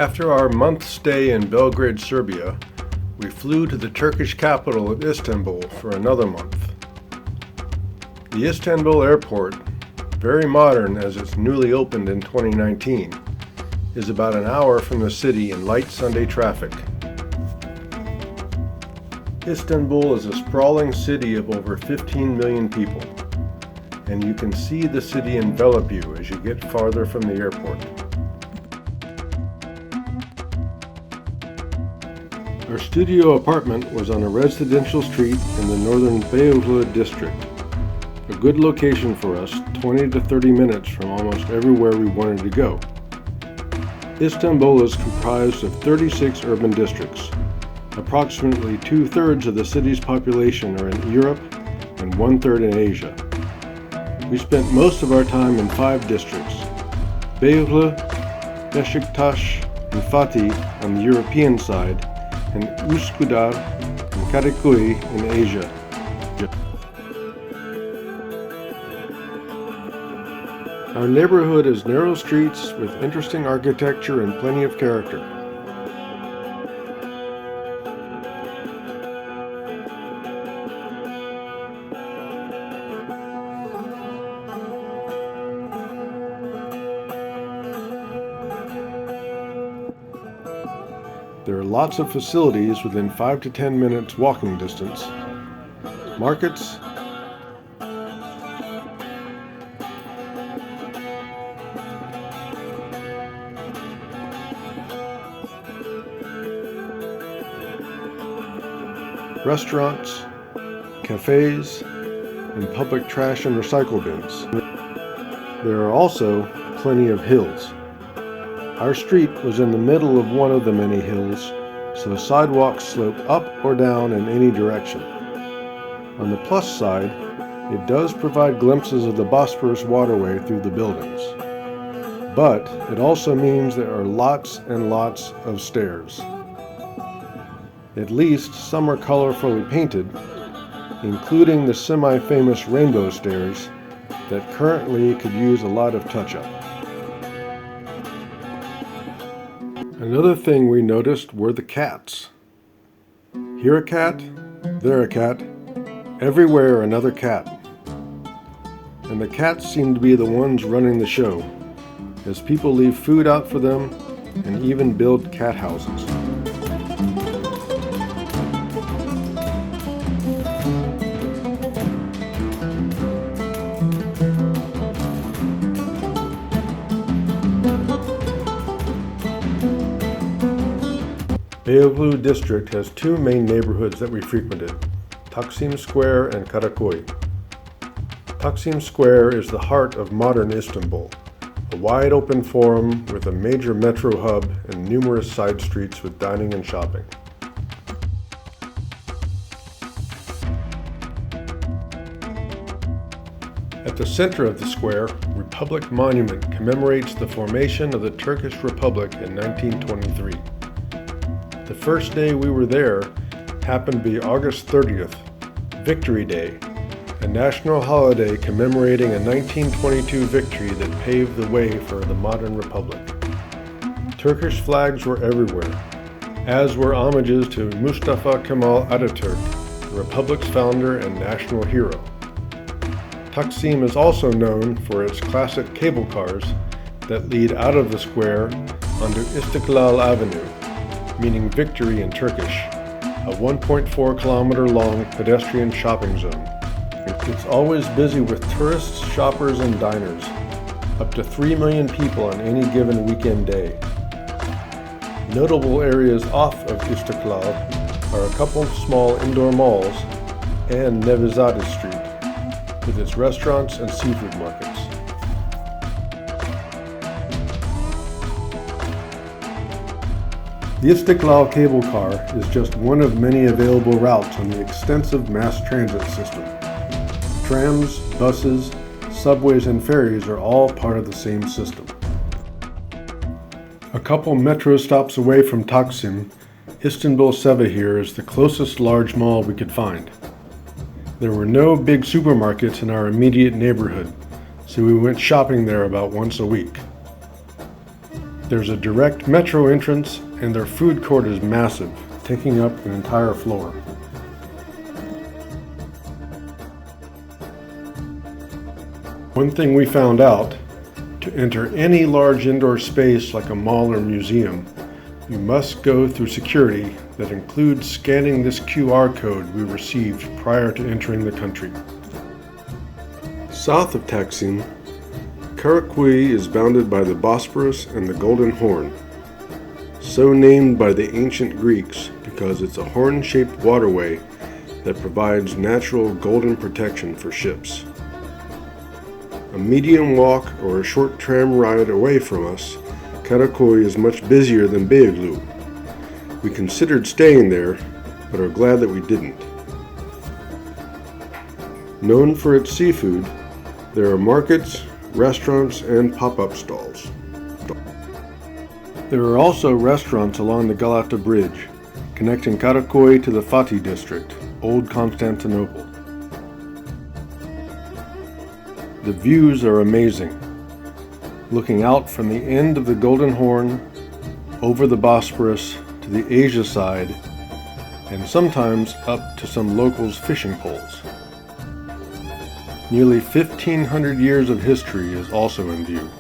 After our month stay in Belgrade, Serbia, we flew to the Turkish capital of Istanbul for another month. The Istanbul airport, very modern as it's newly opened in 2019, is about an hour from the city in light Sunday traffic. Istanbul is a sprawling city of over 15 million people, and you can see the city envelop you as you get farther from the airport. Our studio apartment was on a residential street in the northern Beyoğlu district, a good location for us, 20 to 30 minutes from almost everywhere we wanted to go. Istanbul is comprised of 36 urban districts. Approximately 2/3 of the city's population are in Europe and 1/3 in Asia. We spent most of our time in 5 districts: Beyoğlu, Beşiktaş, and Fatih on the European side, and Üsküdar and Karaköy in Asia. Our neighborhood is narrow streets with interesting architecture and plenty of character. There are lots of facilities within 5 to 10 minutes walking distance. Markets, restaurants, cafes, and public trash and recycle bins. There are also plenty of hills. Our street was in the middle of one of the many hills, so sidewalks slope up or down in any direction. On the plus side, it does provide glimpses of the Bosphorus waterway through the buildings. But it also means there are lots and lots of stairs. At least some are colorfully painted, including the semi-famous rainbow stairs that currently could use a lot of touch-up. Another thing we noticed were the cats. Here a cat, there a cat, everywhere another cat. And the cats seem to be the ones running the show, as people leave food out for them and even build cat houses. Beyoğlu district has 2 main neighborhoods that we frequented, Taksim Square and Karaköy. Taksim Square is the heart of modern Istanbul, a wide open forum with a major metro hub and numerous side streets with dining and shopping. At the center of the square, Republic Monument commemorates the formation of the Turkish Republic in 1923. The first day we were there happened to be August 30th, Victory Day, a national holiday commemorating a 1922 victory that paved the way for the modern republic. Turkish flags were everywhere, as were homages to Mustafa Kemal Atatürk, the republic's founder and national hero. Taksim is also known for its classic cable cars that lead out of the square onto Istiklal Avenue, meaning victory in Turkish, a 1.4 kilometer long pedestrian shopping zone. It's always busy with tourists, shoppers, and diners, up to 3 million people on any given weekend day. Notable areas off of Istiklal are a couple small indoor malls and Nevizade Street, with its restaurants and seafood markets. The Istiklal cable car is just one of many available routes on the extensive mass transit system. Trams, buses, subways, and ferries are all part of the same system. A couple metro stops away from Taksim, Istanbul Sevahir is the closest large mall we could find. There were no big supermarkets in our immediate neighborhood, so we went shopping there about once a week. There's a direct metro entrance, and their food court is massive, taking up an entire floor. One thing we found out, to enter any large indoor space like a mall or museum, you must go through security that includes scanning this QR code we received prior to entering the country. South of Taksim, Karaköy is bounded by the Bosporus and the Golden Horn, so named by the ancient Greeks because it's a horn-shaped waterway that provides natural golden protection for ships. A medium walk or a short tram ride away from us, Karaköy is much busier than Beyoğlu. We considered staying there, but are glad that we didn't. Known for its seafood, there are markets, restaurants, and pop-up stalls. There are also restaurants along the Galata Bridge, connecting Karaköy to the Fatih district, Old Constantinople. The views are amazing, looking out from the end of the Golden Horn, over the Bosporus to the Asia side, and sometimes up to some locals' fishing poles. Nearly 1,500 years of history is also in view.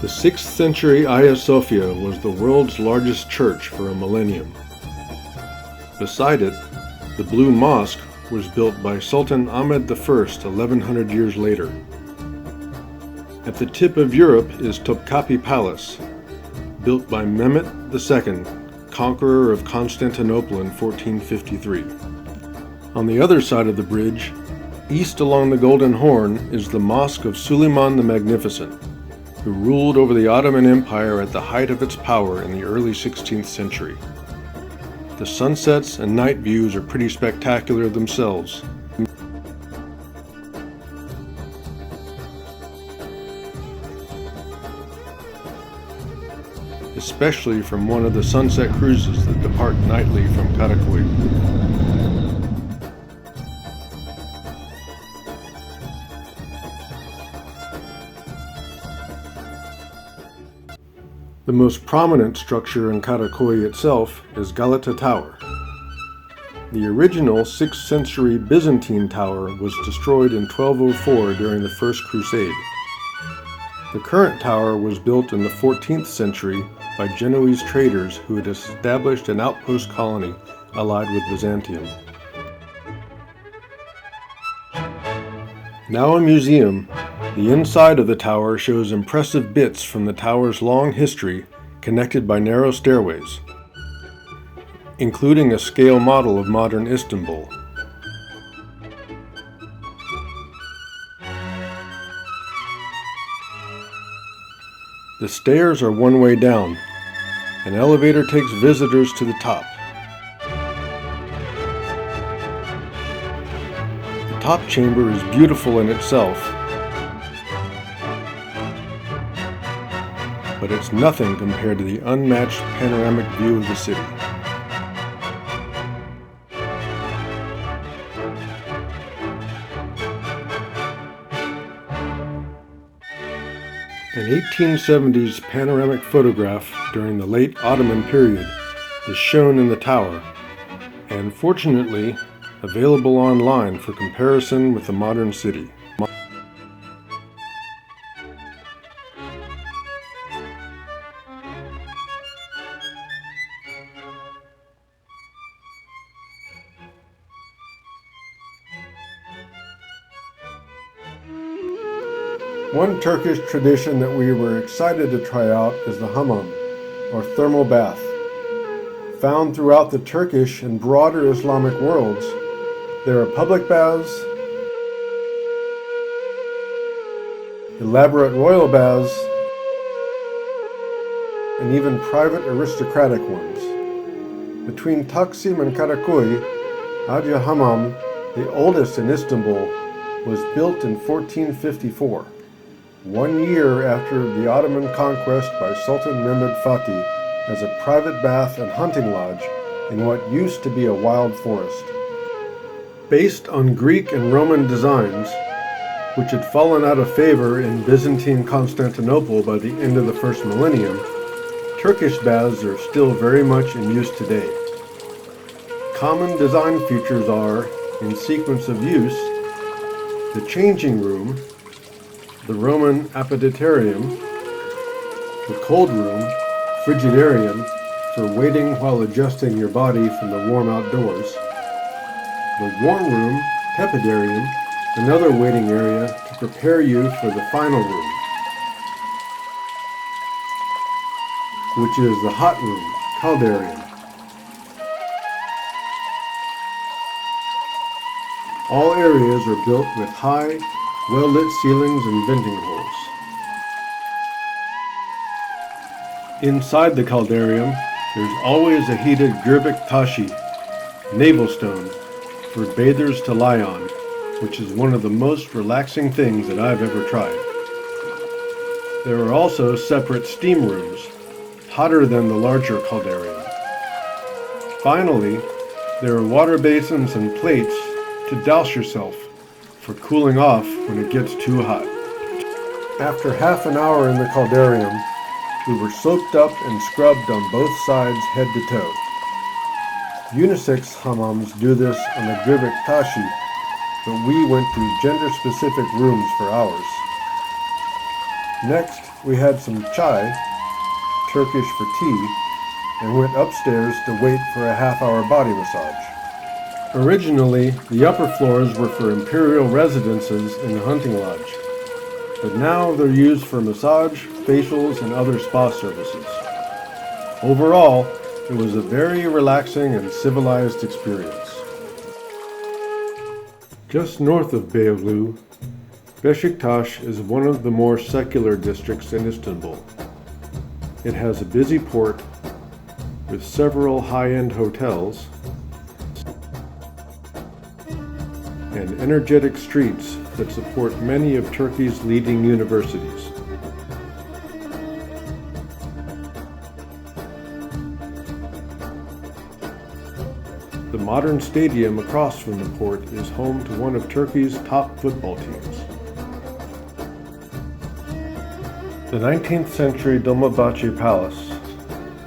The 6th century Hagia Sophia was the world's largest church for a millennium. Beside it, the Blue Mosque was built by Sultan Ahmed I 1,100 years later. At the tip of Europe is Topkapi Palace, built by Mehmet II, conqueror of Constantinople in 1453. On the other side of the bridge, east along the Golden Horn, is the Mosque of Suleiman the Magnificent, who ruled over the Ottoman Empire at the height of its power in the early 16th century. The sunsets and night views are pretty spectacular themselves. Especially from one of the sunset cruises that depart nightly from Karaköy. The most prominent structure in Karaköy itself is Galata Tower. The original 6th century Byzantine tower was destroyed in 1204 during the First Crusade. The current tower was built in the 14th century by Genoese traders who had established an outpost colony allied with Byzantium. Now a museum, the inside of the tower shows impressive bits from the tower's long history connected by narrow stairways, including a scale model of modern Istanbul. The stairs are one way down. An elevator takes visitors to the top. The top chamber is beautiful in itself, but it's nothing compared to the unmatched panoramic view of the city. An 1870s panoramic photograph during the late Ottoman period is shown in the tower, and fortunately available online for comparison with the modern city. One Turkish tradition that we were excited to try out is the hammam, or thermal bath. Found throughout the Turkish and broader Islamic worlds, there are public baths, elaborate royal baths, and even private aristocratic ones. Between Taksim and Karaköy, Hagia Hammam, the oldest in Istanbul, was built in 1454. 1 year after the Ottoman conquest by Sultan Mehmed Fatih, as a private bath and hunting lodge in what used to be a wild forest. Based on Greek and Roman designs, which had fallen out of favor in Byzantine Constantinople by the end of the first millennium, Turkish baths are still very much in use today. Common design features are, in sequence of use, the changing room, the Roman apoditarium, the cold room, frigidarium, for waiting while adjusting your body from the warm outdoors, the warm room, tepidarium, another waiting area to prepare you for the final room, which is the hot room, caldarium. All areas are built with high, well-lit ceilings and venting holes. Inside the caldarium, there's always a heated Gürbük taşı, navel stone, for bathers to lie on, which is one of the most relaxing things that I've ever tried. There are also separate steam rooms, hotter than the larger caldarium. Finally, there are water basins and plates to douse yourself for cooling off when it gets too hot. After half an hour in the caldarium, we were soaked up and scrubbed on both sides head to toe. Unisex hammams do this on the Gürbük taşı, but we went to gender-specific rooms for ours. Next, we had some chai, Turkish for tea, and went upstairs to wait for a half-hour body massage. Originally, the upper floors were for imperial residences in the hunting lodge, but now they're used for massage, facials, and other spa services. Overall, it was a very relaxing and civilized experience. Just north of Beyoğlu, Beşiktaş is one of the more secular districts in Istanbul. It has a busy port with several high-end hotels and energetic streets that support many of Turkey's leading universities. The modern stadium across from the port is home to one of Turkey's top football teams. The 19th century Dolmabahce Palace,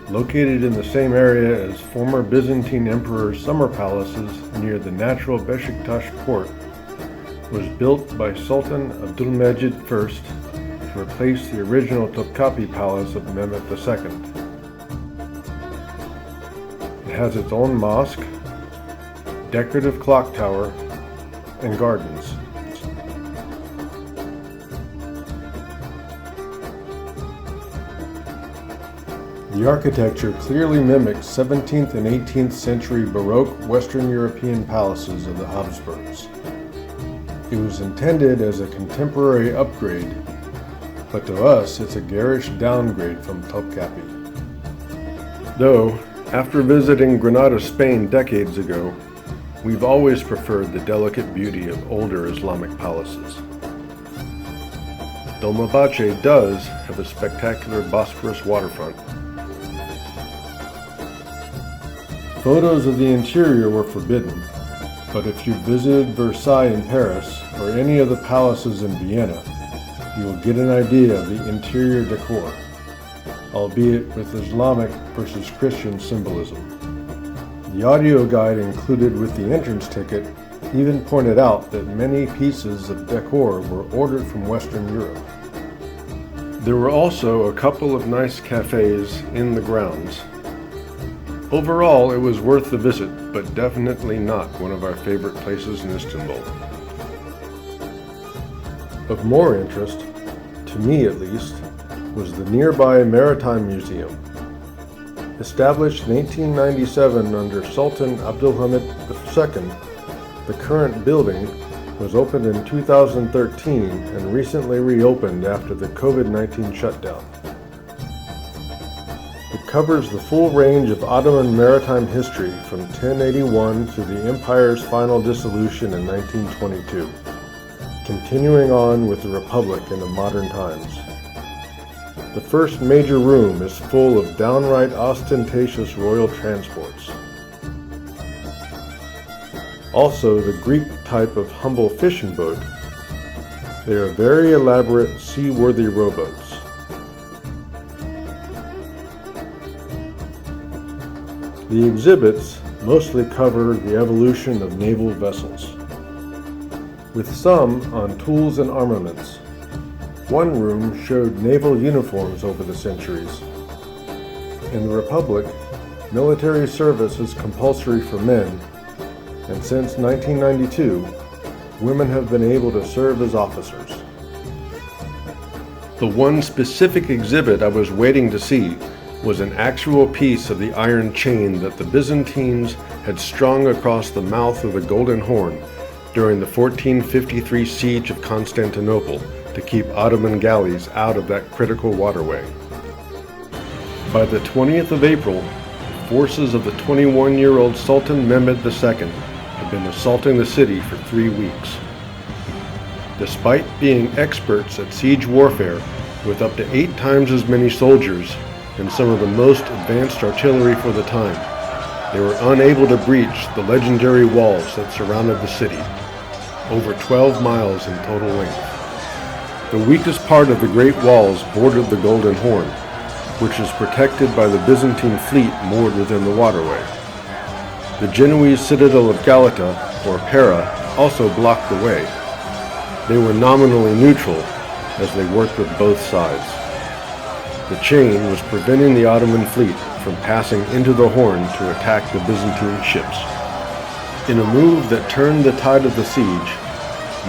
located in the same area as former Byzantine emperors' summer palaces near the natural Beşiktaş port, was built by Sultan Abdülmecid I to replace the original Topkapi Palace of Mehmet II. It has its own mosque, decorative clock tower, and gardens. The architecture clearly mimics 17th and 18th century Baroque Western European palaces of the Habsburgs. It was intended as a contemporary upgrade, but to us it's a garish downgrade from Topkapi. Though, after visiting Granada, Spain decades ago, we've always preferred the delicate beauty of older Islamic palaces. Dolmabahce does have a spectacular Bosphorus waterfront. Photos of the interior were forbidden, but if you visited Versailles in Paris or any of the palaces in Vienna, you will get an idea of the interior decor, albeit with Islamic versus Christian symbolism. The audio guide included with the entrance ticket even pointed out that many pieces of decor were ordered from Western Europe. There were also a couple of nice cafes in the grounds. Overall, it was worth the visit, but definitely not one of our favorite places in Istanbul. Of more interest, to me at least, was the nearby Maritime Museum. Established in 1897 under Sultan Abdülhamid II, the current building was opened in 2013 and recently reopened after the COVID-19 shutdown. It covers the full range of Ottoman maritime history from 1081 to the empire's final dissolution in 1922, continuing on with the Republic into modern times. The first major room is full of downright ostentatious royal transports. Also, the Greek type of humble fishing boat. They are very elaborate, seaworthy rowboats. The exhibits mostly cover the evolution of naval vessels, with some on tools and armaments. One room showed naval uniforms over the centuries. In the Republic, military service is compulsory for men, and since 1992, women have been able to serve as officers. The one specific exhibit I was waiting to see was an actual piece of the iron chain that the Byzantines had strung across the mouth of the Golden Horn during the 1453 siege of Constantinople to keep Ottoman galleys out of that critical waterway. By the 20th of April, forces of the 21-year-old Sultan Mehmed II had been assaulting the city for 3 weeks. Despite being experts at siege warfare with up to 8 times as many soldiers and some of the most advanced artillery for the time, they were unable to breach the legendary walls that surrounded the city, over 12 miles in total length. The weakest part of the Great Walls bordered the Golden Horn, which is protected by the Byzantine fleet moored within the waterway. The Genoese citadel of Galata, or Pera, also blocked the way. They were nominally neutral as they worked with both sides. The chain was preventing the Ottoman fleet from passing into the Horn to attack the Byzantine ships. In a move that turned the tide of the siege,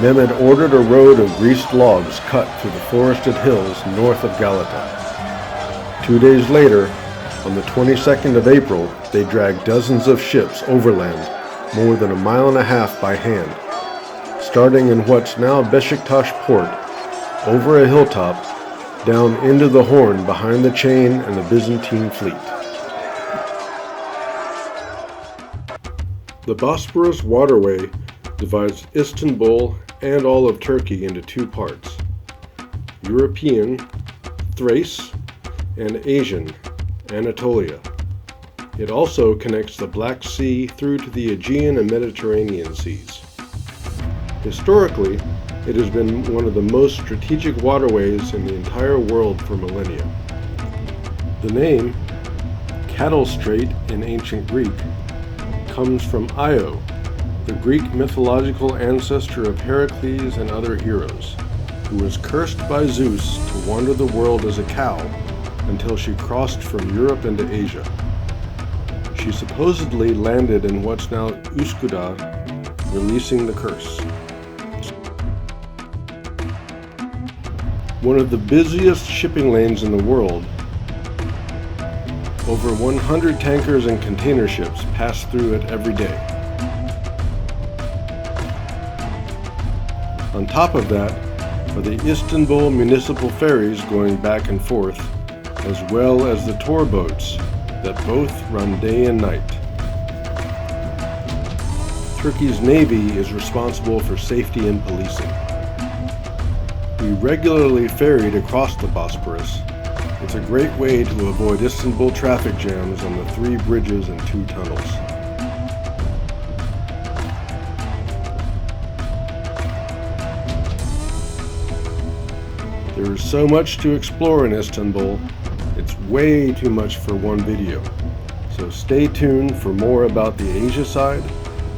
Mehmed ordered a road of greased logs cut through the forested hills north of Galata. 2 days later, on the 22nd of April, they dragged dozens of ships overland, more than 1.5 miles by hand, starting in what's now Beşiktaş port, over a hilltop, down into the Horn behind the chain and the Byzantine fleet. The Bosporus waterway divides Istanbul and all of Turkey into 2 parts: European, Thrace, and Asian, Anatolia. It also connects the Black Sea through to the Aegean and Mediterranean seas. Historically, it has been one of the most strategic waterways in the entire world for millennia. The name, Cattle Strait in ancient Greek, comes from Io, the Greek mythological ancestor of Heracles and other heroes, who was cursed by Zeus to wander the world as a cow until she crossed from Europe into Asia. She supposedly landed in what's now Üsküdar, releasing the curse. One of the busiest shipping lanes in the world, over 100 tankers and container ships pass through it every day. On top of that are the Istanbul municipal ferries going back and forth, as well as the tour boats that both run day and night. Turkey's Navy is responsible for safety and policing. We regularly ferried across the Bosporus. It's a great way to avoid Istanbul traffic jams on the 3 bridges and 2 tunnels. There is so much to explore in Istanbul, it's way too much for one video. So stay tuned for more about the Asia side,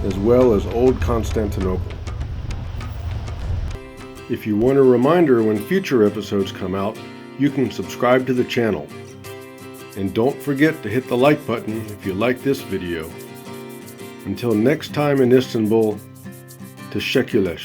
as well as Old Constantinople. If you want a reminder when future episodes come out, you can subscribe to the channel. And don't forget to hit the like button if you like this video. Until next time in Istanbul, teşekkürler.